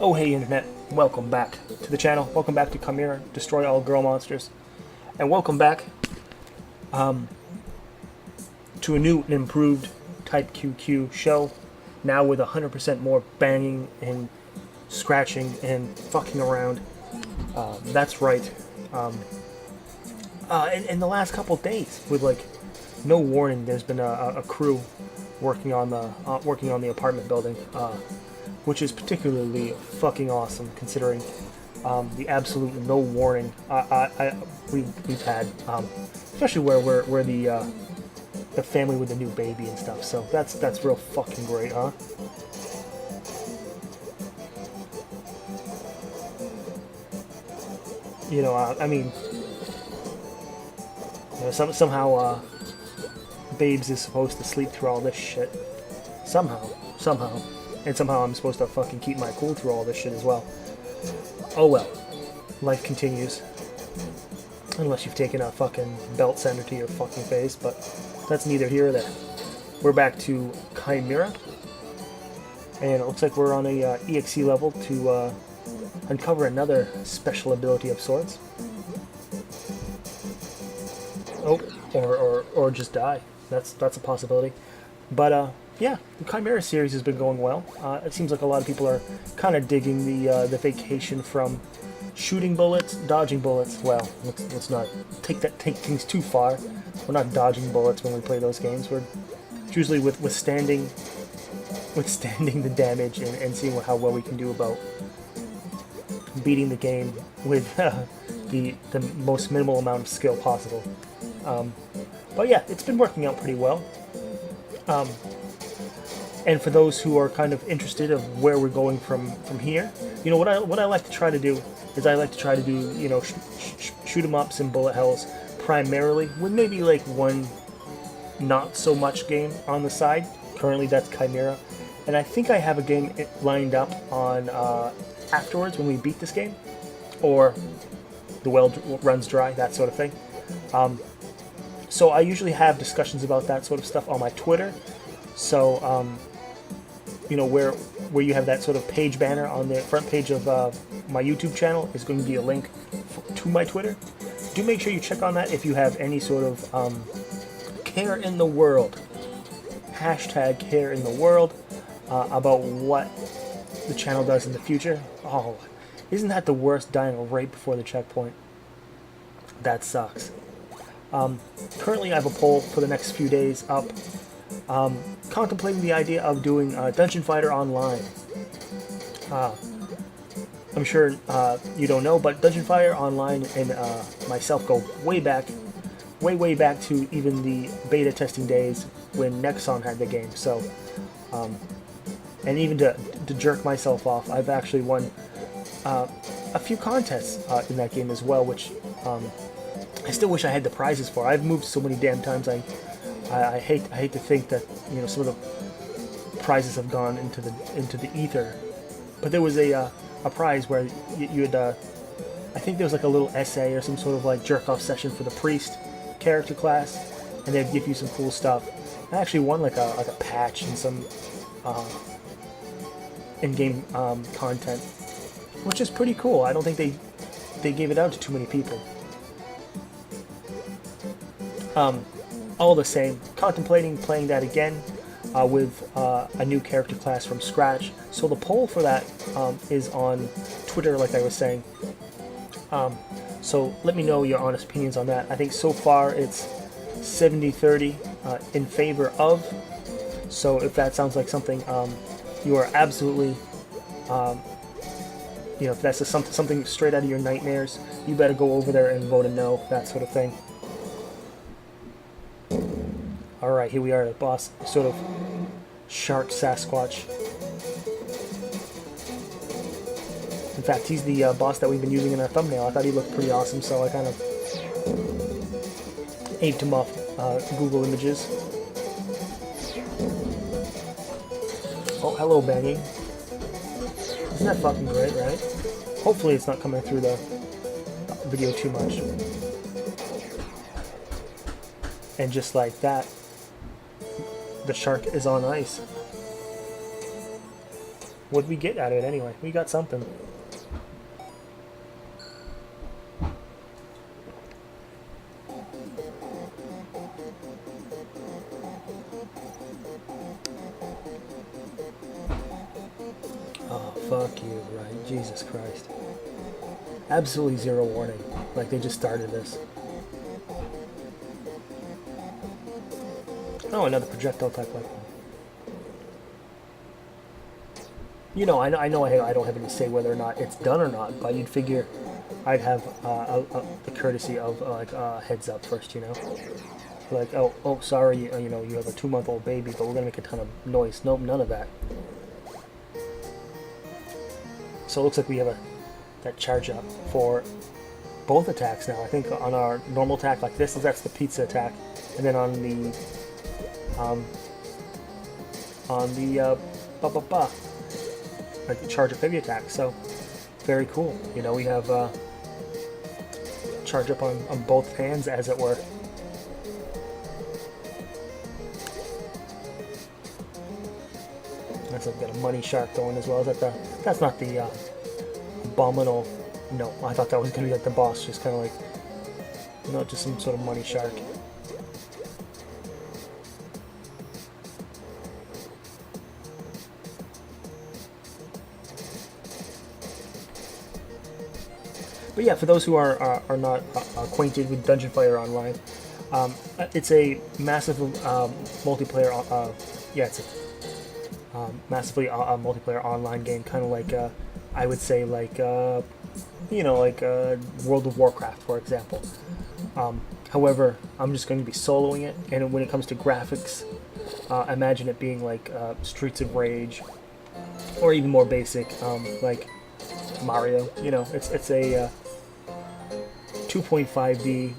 Oh hey internet, welcome back to the channel, welcome back to Khimera, Destroy All Girl Monsters, and welcome back to a new and improved Type QQ show, now with 100% more banging and scratching and fucking around. That's right. In the last couple days, with like no warning, there's been a crew working on the apartment building, which is particularly fucking awesome considering the absolute no warning we've had, especially where we're the family with the new baby and stuff. So that's real fucking great, huh? You know, I mean, you know, somehow Babes is supposed to sleep through all this shit. Somehow. And somehow I'm supposed to fucking keep my cool through all this shit as well. Oh well. Life continues. Unless you've taken a fucking belt sander to your fucking face, but that's neither here or there. We're back to Khimera. And it looks like we're on a EXE level to uncover another special ability of sorts. Oh, or just die. That's a possibility. But yeah, the Khimera series has been going well. It seems like a lot of people are kind of digging the vacation from shooting bullets, dodging bullets. Well, let's not take things too far. We're not dodging bullets when we play those games. We're usually withstanding the damage and seeing how well we can do about beating the game with the most minimal amount of skill possible. But yeah, it's been working out pretty well. And for those who are kind of interested of where we're going from here, you know, what I like to try to do is I like to try to do, you know, shoot 'em ups and bullet hells primarily, with maybe like one not so much game on the side. Currently that's Khimera, and I think I have a game lined up on afterwards when we beat this game, or the well runs dry, that sort of thing. So I usually have discussions about that sort of stuff on my Twitter. So, you know, where you have that sort of page banner on the front page of my YouTube channel is going to be a link to my Twitter. Do make sure you check on that if you have any sort of care in the world, hashtag care in the world, about what the channel does in the future. Oh, isn't that the worst, dying right before the checkpoint? That sucks. Currently I have a poll for the next few days up, contemplating the idea of doing Dungeon Fighter Online. I'm sure you don't know, but Dungeon Fighter Online and myself go way back to even the beta testing days when Nexon had the game. So, and even to jerk myself off, I've actually won a few contests in that game as well, which I still wish I had the prizes for. I've moved so many damn times. I hate to think that, you know, some of the prizes have gone into the ether. But there was a prize where you had I think there was like a little essay or some sort of like jerk off session for the priest character class, and they'd give you some cool stuff. I actually won like a patch and some in-game content, which is pretty cool. I don't think they gave it out to too many people. All the same, contemplating playing that again with a new character class from scratch. So the poll for that is on Twitter, like I was saying. So let me know your honest opinions on that. I think so far it's 70-30 in favor of. So if that sounds like something you are absolutely, you know, if that's something straight out of your nightmares, you better go over there and vote a no, that sort of thing. Alright, here we are, the boss, sort of shark Sasquatch. In fact, he's the boss that we've been using in our thumbnail. I thought he looked pretty awesome, so I kind of aped him off Google Images. Oh, hello, banging. Isn't that fucking great, right? Hopefully it's not coming through the video too much. And just like that, the shark is on ice. what did we get out of it anyway? We got something. Oh, fuck you, right? Jesus Christ. Absolutely zero warning. Like, they just started this. Oh, another projectile type weapon. You know, I know I don't have any say whether or not it's done or not, but you'd figure I'd have the courtesy of like heads up first, you know? Like, oh, sorry, you know, you have a 2-month-old baby, but we're gonna make a ton of noise. Nope, none of that. So it looks like we have that charge up for both attacks now. I think on our normal attack like this, that's the pizza attack, and then on the like the charge up heavy attack. So very cool. You know, we have charge up on both hands, as it were. That's like got a money shark going as well. Is that that's not the abominable? No, I thought that was gonna be like the boss, just kind of like, no, just some sort of money shark. But yeah, for those who are not acquainted with Dungeon Fighter Online, it's a massive multiplayer. Yeah, it's a massively multiplayer online game, kind of like I would say like you know, like World of Warcraft, for example. However, I'm just going to be soloing it, and when it comes to graphics, imagine it being like Streets of Rage, or even more basic, like Mario. You know, it's a 2.5D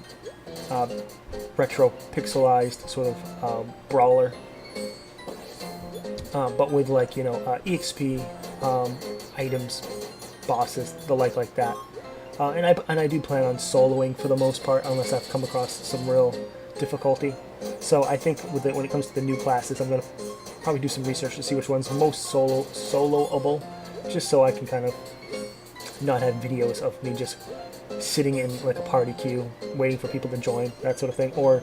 retro pixelized sort of brawler, but with, like, you know, EXP items, bosses, the like that. And I do plan on soloing for the most part, unless I've come across some real difficulty. So I think when it comes to the new classes, I'm gonna probably do some research to see which one's most soloable, just so I can kind of not have videos of me just sitting in like a party queue waiting for people to join, that sort of thing, or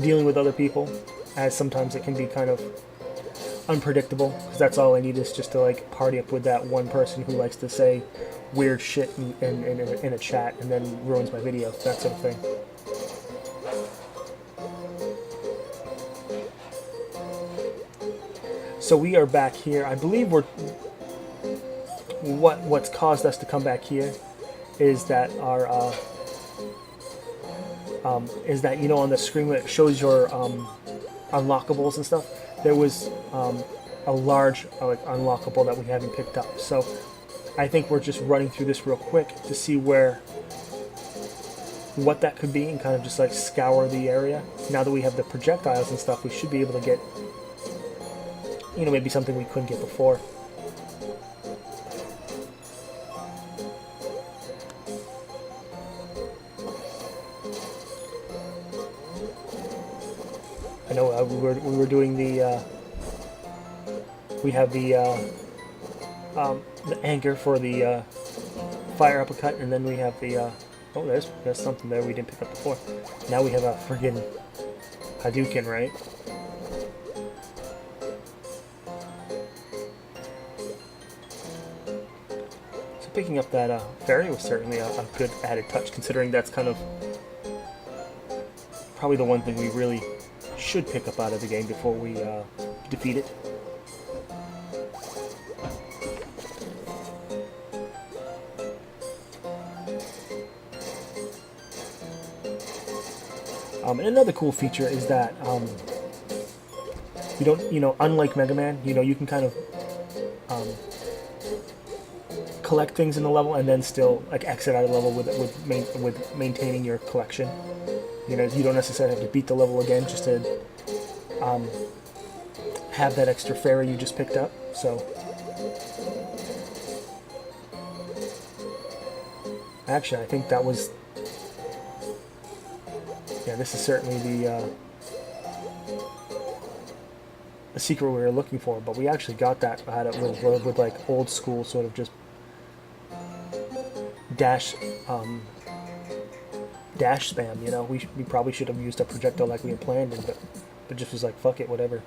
dealing with other people, as sometimes it can be kind of unpredictable, because that's all I need is just to like party up with that one person who likes to say weird shit in a chat and then ruins my video, that sort of thing. So we are back here. I believe what's caused us to come back here is that our is that, you know, on the screen when it shows your unlockables and stuff, there was a large like unlockable that we haven't picked up. So I think we're just running through this real quick to see what that could be, and kind of just like scour the area. Now that we have the projectiles and stuff, we should be able to get, you know, maybe something we couldn't get before. I know we were doing the we have the anchor for the fire uppercut, and then we have the oh, there's something there we didn't pick up before. Now we have a friggin' Hadoken, right? So picking up that fairy was certainly a good added touch, considering that's kind of probably the one thing we really should pick up out of the game before we defeat it. And another cool feature is that you don't, you know, unlike Mega Man, you know, you can kind of collect things in the level and then still like exit out of the level with maintaining your collection. You know, you don't necessarily have to beat the level again just to have that extra fairy you just picked up. So actually, I think that was, yeah, this is certainly the secret we were looking for, but we actually got that had it with like old school sort of just dash dash spam. You know, we probably should have used a projectile like we had planned, but just was like, fuck it, whatever.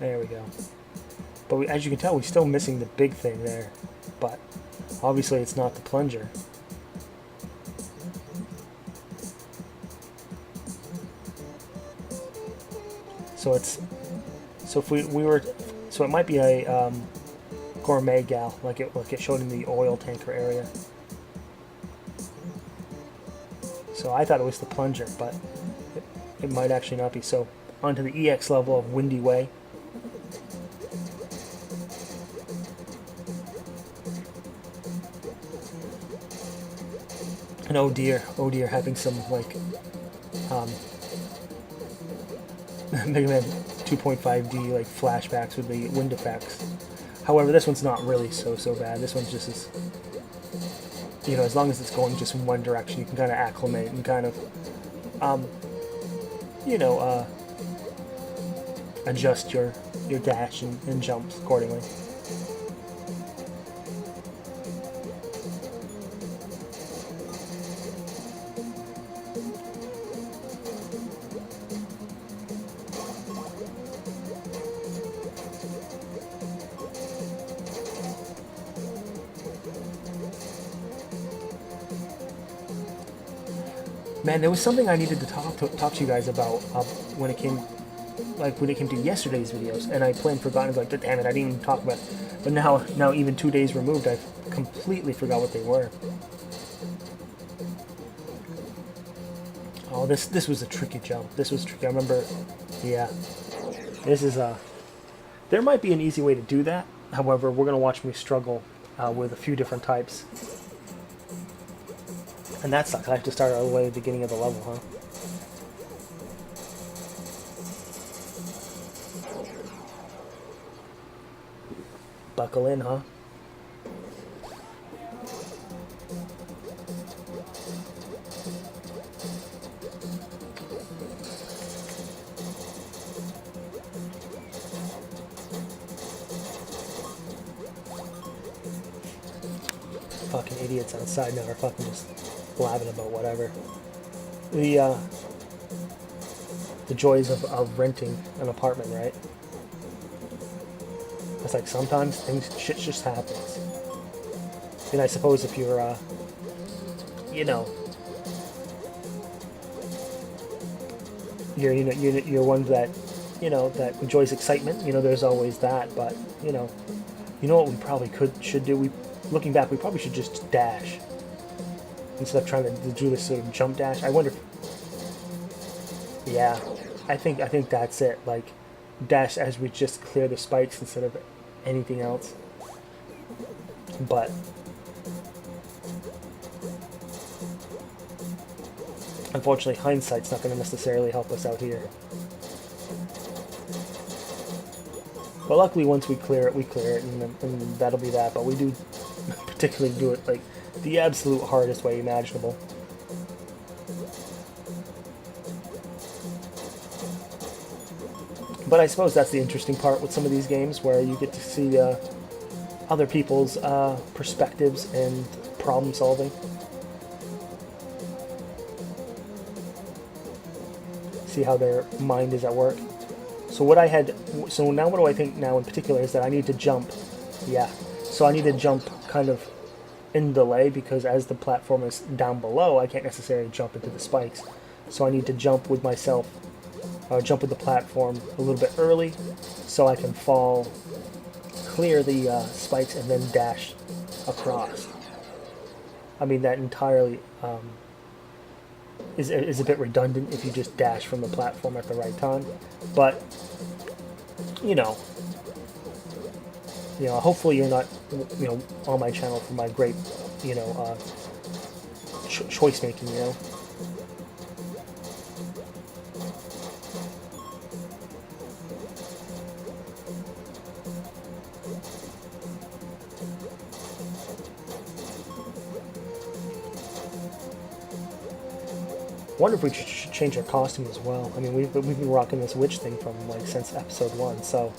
There we go. But as you can tell, we're still missing the big thing there. But obviously it's not the plunger. So it's... So if we were... So it might be a gourmet gal, like it showed in the oil tanker area. So I thought it was the plunger, but it might actually not be. So onto the EX level of Windy Way. And oh dear, having some like Mega Man 2.5D like flashbacks with the wind effects. However, this one's not really so bad. This one's just as, you know, as long as it's going just in one direction, you can kind of acclimate and kind of, you know, adjust your dash and jumps accordingly. Man, there was something I needed to talk to you guys about when it came to yesterday's videos, and I plain forgot. Like, damn it, I didn't even talk about it. But now even 2 days removed, I've completely forgot what they were. Oh, this was a tricky jump. This was tricky. I remember. Yeah, this is there might be an easy way to do that. However, we're gonna watch me struggle with a few different types. And that sucks. I have to start all the way at the beginning of the level, huh? Buckle in, huh? Fucking idiots outside now are fucking just blabbing about whatever. The joys of renting an apartment, right? It's like sometimes shit just happens. And I suppose if you're, you know, you're one that, you know, that enjoys excitement. You know, there's always that. But you know what we probably should do. Looking back, we probably should just dash instead of trying to do this sort of jump dash. I wonder. Yeah, I think that's it. Like, dash as we just clear the spikes instead of anything else. But unfortunately, hindsight's not going to necessarily help us out here. But luckily, once we clear it, and that'll be that. But we do particularly do it like the absolute hardest way imaginable. But I suppose that's the interesting part with some of these games, where you get to see other people's perspectives and problem solving. See how their mind is at work. So now what do I think now in particular is that I need to jump. Yeah. So I need to jump kind of in delay, because as the platform is down below, I can't necessarily jump into the spikes. So I need to jump with myself, jump with the platform a little bit early, so I can fall, clear the spikes, and then dash across. I mean, that entirely is a bit redundant if you just dash from the platform at the right time. But you know, hopefully you're not, on my channel for my great, choice making, wonder if we should change our costume as well. I mean, we've been rocking this witch thing from like since episode 1, so.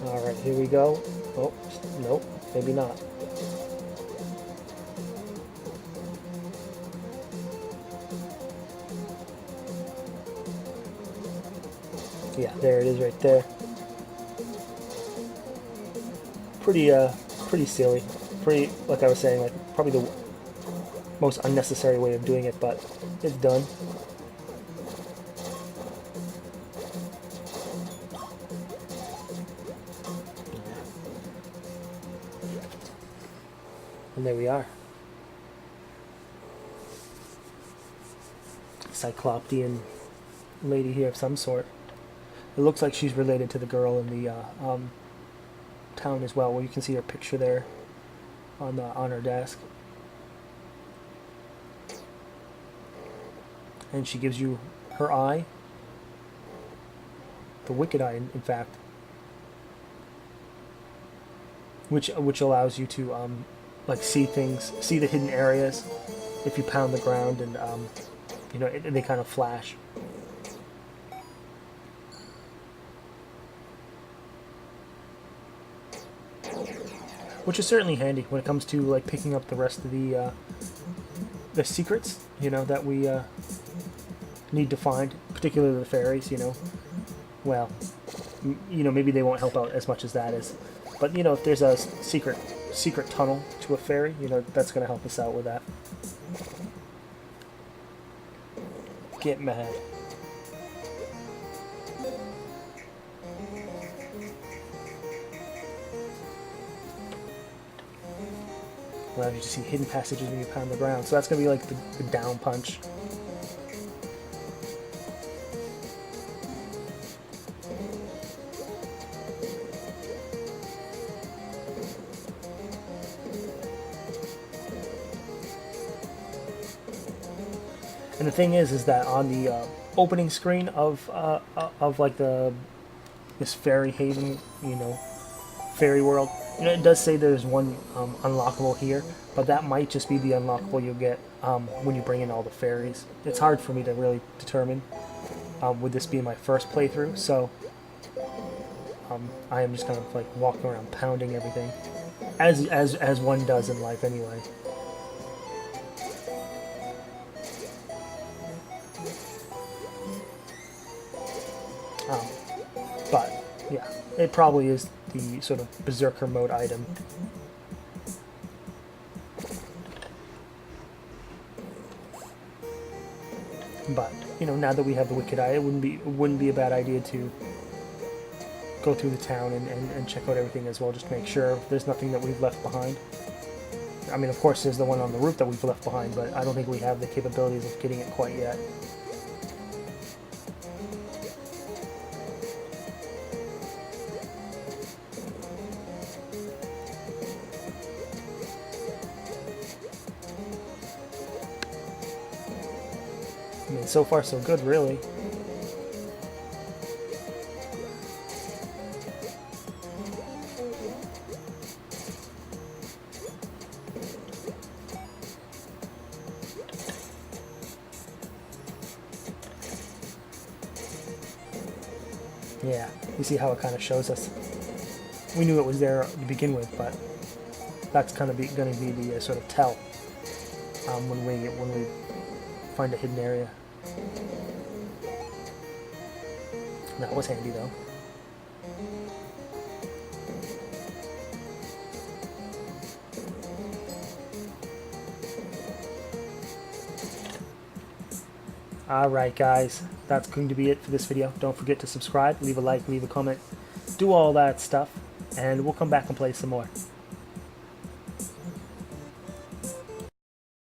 All right, here we go. Oh, nope, maybe not. Yeah, there it is right there. Pretty silly. Pretty, like I was saying, like probably the most unnecessary way of doing it, but it's done. And there we are. Cyclopean lady here of some sort. It looks like she's related to the girl in the town as well, where you can see her picture there on her desk. And she gives you her eye, the wicked eye, in fact, which allows you to like see things, see the hidden areas if you pound the ground, and you know, they kind of flash. Which is certainly handy when it comes to like picking up the rest of the secrets, you know, that we need to find, particularly the fairies. You know, well, you know, maybe they won't help out as much as that is, but you know, if there's a secret tunnel to a fairy, you know, that's going to help us out with that. Get mad. Allows you to see hidden passages when you pound the ground. So that's going to be like the down punch. And the thing is that on the opening screen of like this fairy haven, you know, fairy world, you know, it does say there's one unlockable here, but that might just be the unlockable you'll get when you bring in all the fairies. It's hard for me to really determine with this being my first playthrough, so I am just kind of like walking around pounding everything, as one does in life anyway. But yeah, it probably is the sort of berserker mode item. But you know, now that we have the wicked eye, it wouldn't be a bad idea to go through the town and check out everything as well, just to make sure there's nothing that we've left behind. I mean, of course, there's the one on the roof that we've left behind, but I don't think we have the capabilities of getting it quite yet. I mean, so far so good, really. Yeah, you see how it kind of shows us. We knew it was there to begin with, but that's kind of going to be the sort of tell when we find a hidden area. That was handy though. Alright guys, that's going to be it for this video. Don't forget to subscribe, leave a like, leave a comment, do all that stuff, and we'll come back and play some more.